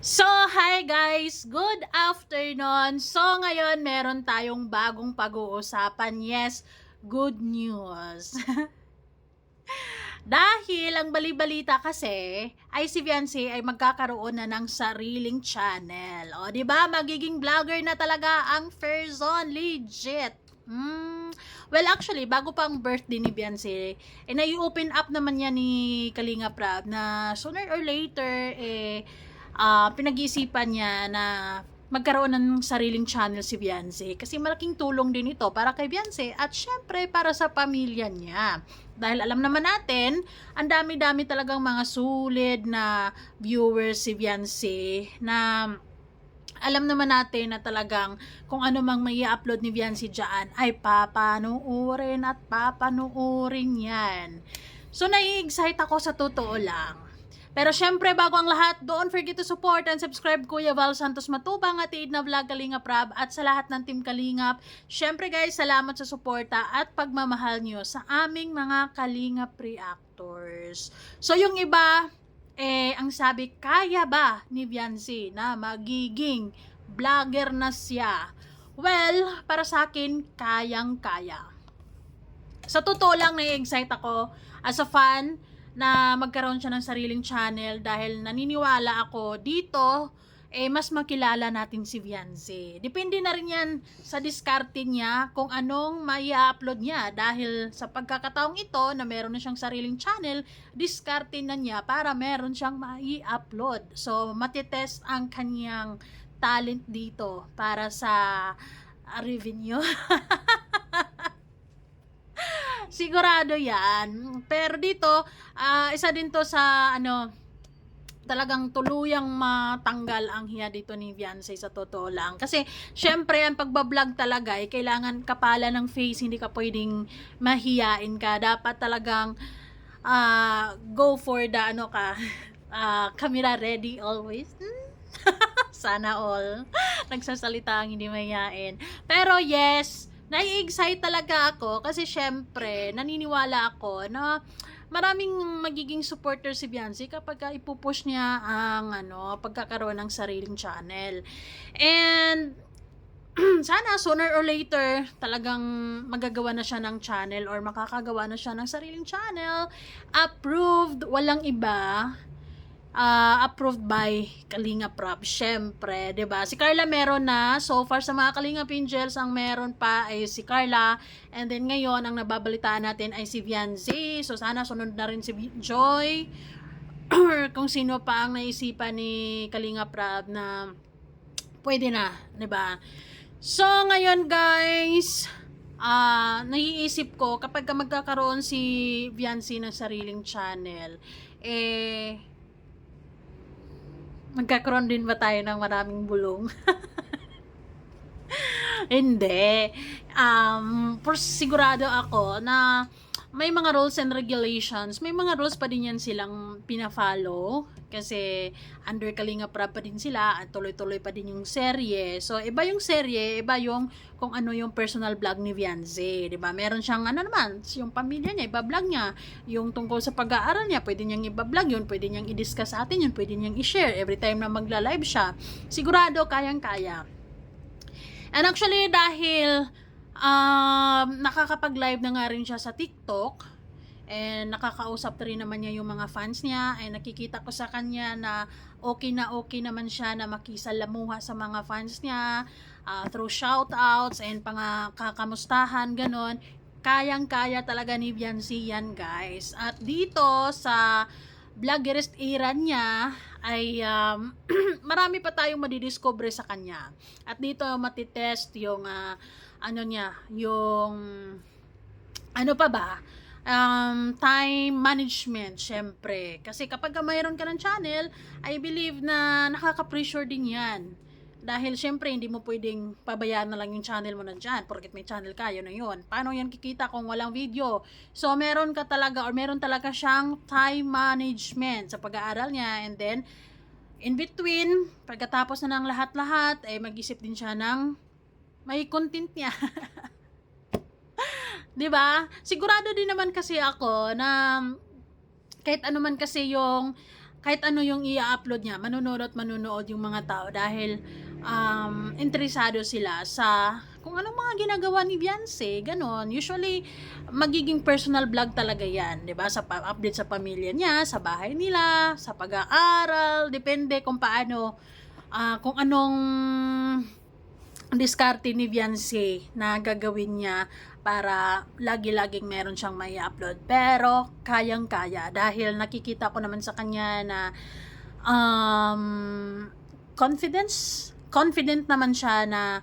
So, hi guys! Good afternoon! So, ngayon meron tayong bagong pag-uusapan. Yes, good news. Dahil ang bali-balita kasi ay si Viancy ay magkakaroon na ng sariling channel. O, di ba? Magiging vlogger na talaga ang Farzone. Legit. Well, actually, bago pa ang birthday ni Beyonce, nai-open up naman niya ni Kalinga Prab na sooner or later, pinag-iisipan niya na magkaroon ng sariling channel si Beyonce kasi malaking tulong din ito para kay Beyonce at syempre para sa pamilya niya. Dahil alam naman natin, ang dami-dami talagang mga sulit na viewers si Beyonce na alam naman natin na talagang kung ano mang may upload ni Beyonce dyan ay papanuorin at papanuorin yan. So, nai-excite ako sa totoo lang. Pero syempre, bago ang lahat, don't forget to support and subscribe Kuya Val Santos Matubang at Iid na Vlog Kalingap Rab at sa lahat ng Team Kalingap. Syempre guys, salamat sa suporta at pagmamahal nyo sa aming mga Kalingap reactors. So yung iba, ang sabi, kaya ba ni Viancy na magiging vlogger na siya? Well, para sa akin, kayang-kaya. Sa totoo lang, na-excite ako as a fan na magkaroon siya ng sariling channel dahil naniniwala ako dito mas makilala natin si Viancy. Depende na rin yan sa diskarte niya kung anong mai-upload niya dahil sa pagkakataong ito na meron na siyang sariling channel, diskarte na niya para meron siyang mai-upload. So, matitest ang kanyang talent dito para sa revenue. Sigurado yan. Pero dito, isa din to sa talagang tuluyang matanggal ang hiya dito ni Viancy sa totoo lang. Kasi, syempre, ang pagbablog talaga ay kailangan kapala ng face, hindi ka pwedeng mahiyain ka. Dapat talagang go for the camera ready always. Sana all. Nagsasalita ang hindi mahiyain. Pero yes, nai-excite talaga ako kasi syempre, naniniwala ako na maraming magiging supporter si Beyonce kapag ipupush niya ang pagkakaroon ng sariling channel. And sana sooner or later talagang magagawa na siya ng channel or makakagawa na siya ng sariling channel. Approved, walang iba. Approved by Kalinga Prab, syempre, 'di ba? Si Carla meron na. So far sa mga Kalinga Angels, ang meron pa ay si Carla. And then ngayon ang nababalitaan natin ay si Viancy. So sana sunod na rin si Joy or kung sino pa ang naisipan ni Kalinga Prab na pwede na, 'di ba? So ngayon guys, naiisip ko kapag magkakaroon si Viancy ng sariling channel, magkakaroon din ba tayo ng maraming bulong? Hindi. Sigurado ako na may mga rules and regulations. May mga rules pa din yan silang pina-follow. Kasi under Kalinga Prab pa din sila at tuloy-tuloy pa din yung serye. So, iba yung serye, iba yung kung ano yung personal vlog ni Viancy. Diba? Meron siyang naman, yung pamilya niya, iba-vlog niya. Yung tungkol sa pag-aaral niya, pwede niyang iba-vlog yun, pwede niyang i-discuss sa atin yun, pwede niyang i-share every time na magla-live siya. Sigurado, kayang-kaya. And actually, dahil nakakapag-live na nga rin siya sa TikTok, and nakakausap rin naman niya yung mga fans niya, and nakikita ko sa kanya na okay naman siya na makisalamuha sa mga fans niya, through shoutouts and kakamustahan, ganon. Kayang-kaya talaga ni Viancy yan, guys. At dito sa vloggerist era niya ay marami pa tayong madidiscover sa kanya. At dito matitest yung yung time management, syempre. Kasi kapag mayroon ka ng channel, I believe na nakaka-pressure din yan. Dahil syempre, hindi mo pwedeng pabayaan na lang yung channel mo nandyan. Porket may channel ka, yun na yun. Paano yan kikita kung walang video? So, meron talaga siyang time management sa pag-aaral niya. And then, in between, pagkatapos na ng lahat-lahat, mag-isip din siya ng may content niya. 'Di ba? Sigurado din naman kasi ako na kahit ano man kasi yung kahit ano yung i-upload niya, manonood yung mga tao dahil interesado sila sa kung anong mga ginagawa ni Beyonce, ganon. Usually, magiging personal vlog talaga yan, di ba? Sa update sa pamilya niya, sa bahay nila, sa pag-aaral, depende kung paano, kung anong diskarte ni Beyonce na gagawin niya para lagi-laging meron siyang may upload. Pero, kayang-kaya dahil nakikita ko naman sa kanya na confident naman siya na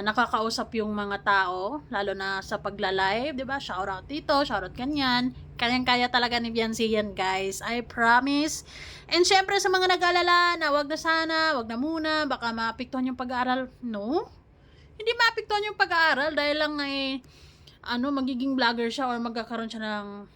nakakausap yung mga tao, lalo na sa pagla-live, 'di ba? Shout out dito, shout out kanyan. Kayang-kaya talaga ni Beyonce yan, guys. I promise. And syempre sa mga nag-alala na wag na muna, baka maapektuhan yung pag-aaral. No? Hindi maapektuhan yung pag-aaral dahil lang magiging vlogger siya or magkakaroon siya ng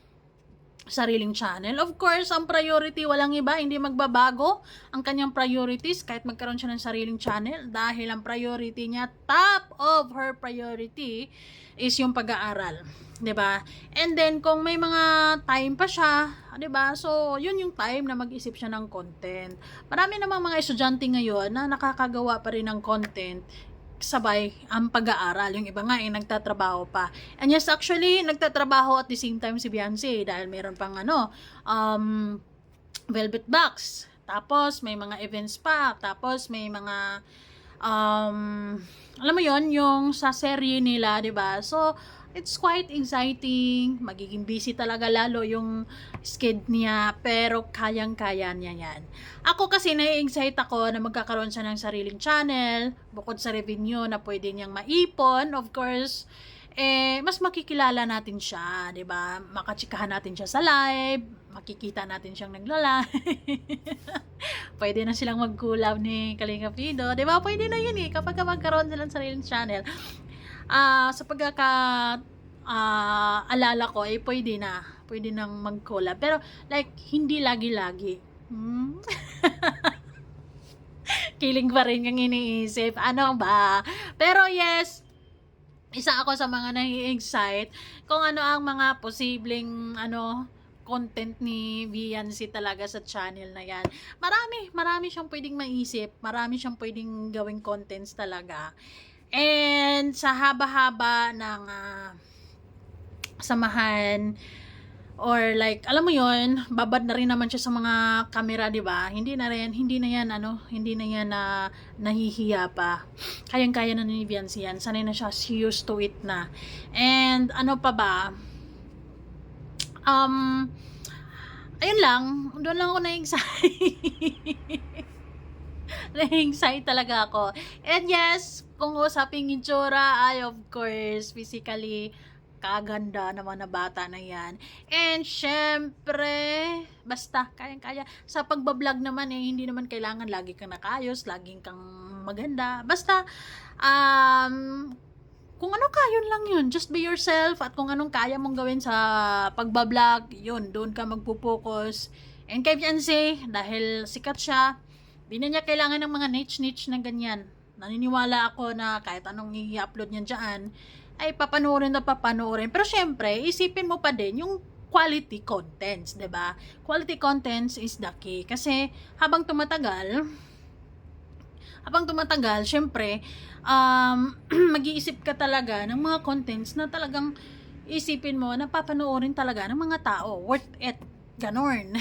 sariling channel. Of course, ang priority walang iba, hindi magbabago ang kanyang priorities kahit magkaroon siya ng sariling channel dahil ang priority niya, top of her priority is yung pag-aaral. 'Di ba? And then kung may mga time pa siya, 'di ba? So, yun yung time na mag-isip siya ng content. Marami namang mga estudyante ngayon na nakakagawa pa rin ng content sabay ang pag-aaral. Yung iba nga nagtatrabaho pa. And yes, actually, nagtatrabaho at the same time si Beyonce dahil meron pang Velvet Box. Tapos, may mga events pa. Tapos, may mga alam mo yon yung sa serye nila, 'di ba? So, it's quite exciting. Magiging busy talaga lalo yung sked niya, pero kayang-kaya niya yan. Ako kasi nai-excite ako na magkakaroon siya ng sariling channel, bukod sa revenue na pwede niyang maipon, of course, mas makikilala natin siya, 'di ba? Makatsikahan natin siya sa live, makikita natin siyang nagla-live. Pwede na silang mag-collab ni Kalinga Fido, 'di ba? Pwede na 'yun kapag magkaroon sila ng sariling channel. Sa alala ko pwede nang mag-collab, pero like hindi lagi-lagi. Kiling pa rin yung iniisip, ano ba? Pero yes, isa ako sa mga nai-excite kung ano ang mga posibleng content ni Beyonce talaga sa channel na yan. Marami siyang pwedeng maisip, marami siyang pwedeng gawing contents talaga. And sa haba-haba ng samahan or like alam mo yon, babad na rin naman siya sa mga camera, 'di ba? Hindi na yan na nahihiya pa. Kayang-kaya na ni Beyonce yan. Sanay na siya, used to it na. And ano pa ba? Ayun lang, doon lang ako na-excite. Na-excite talaga ako. And yes, kung usaping itsura, ay of course, physically, kaganda naman na bata na yan. And syempre, basta, kayang-kaya. Sa pagbablog naman, hindi naman kailangan lagi kang nakayos, laging kang maganda. Basta, kung ano yun lang yun. Just be yourself at kung anong kaya mong gawin sa pagbablog, yun, doon ka magpo-focus. And kay Beyonce, dahil sikat siya, di na niya kailangan ng mga niche na ganyan. Naniniwala ako na kahit anong i-upload niya dyan, ay papanoorin. Pero syempre, isipin mo pa din yung quality contents, 'di ba? Quality contents is the key. Kasi habang tumatagal, syempre, mag-iisip ka talaga ng mga contents na talagang isipin mo na papanoorin talaga ng mga tao. Worth it. Ganon.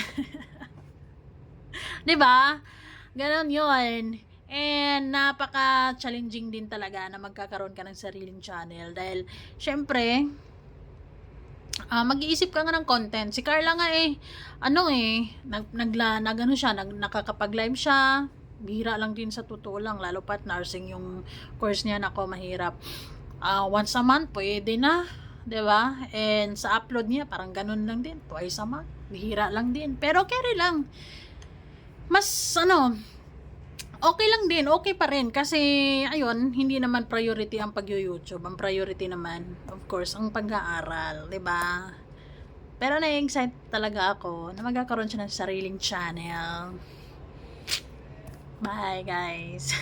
'Di ba? Ganon 'yon. And napaka-challenging din talaga na magkakaroon ka ng sariling channel dahil syempre mag-iisip ka nga ng content. Si Carla nga nakakapag-live siya. Bihira lang din sa totoo lang, lalo pat nursing yung course niya, nako mahirap. Once a month pwede na, 'di ba? And sa upload niya parang ganun lang din, twice a month. Bihira lang din. Pero carry lang. Mas okay lang din, okay pa rin kasi ayun, hindi naman priority ang pag-YouTube. Ang priority naman, of course, ang pag-aaral, 'di ba? Pero na-excite talaga ako na magkakaroon siya ng sariling channel. Bye guys.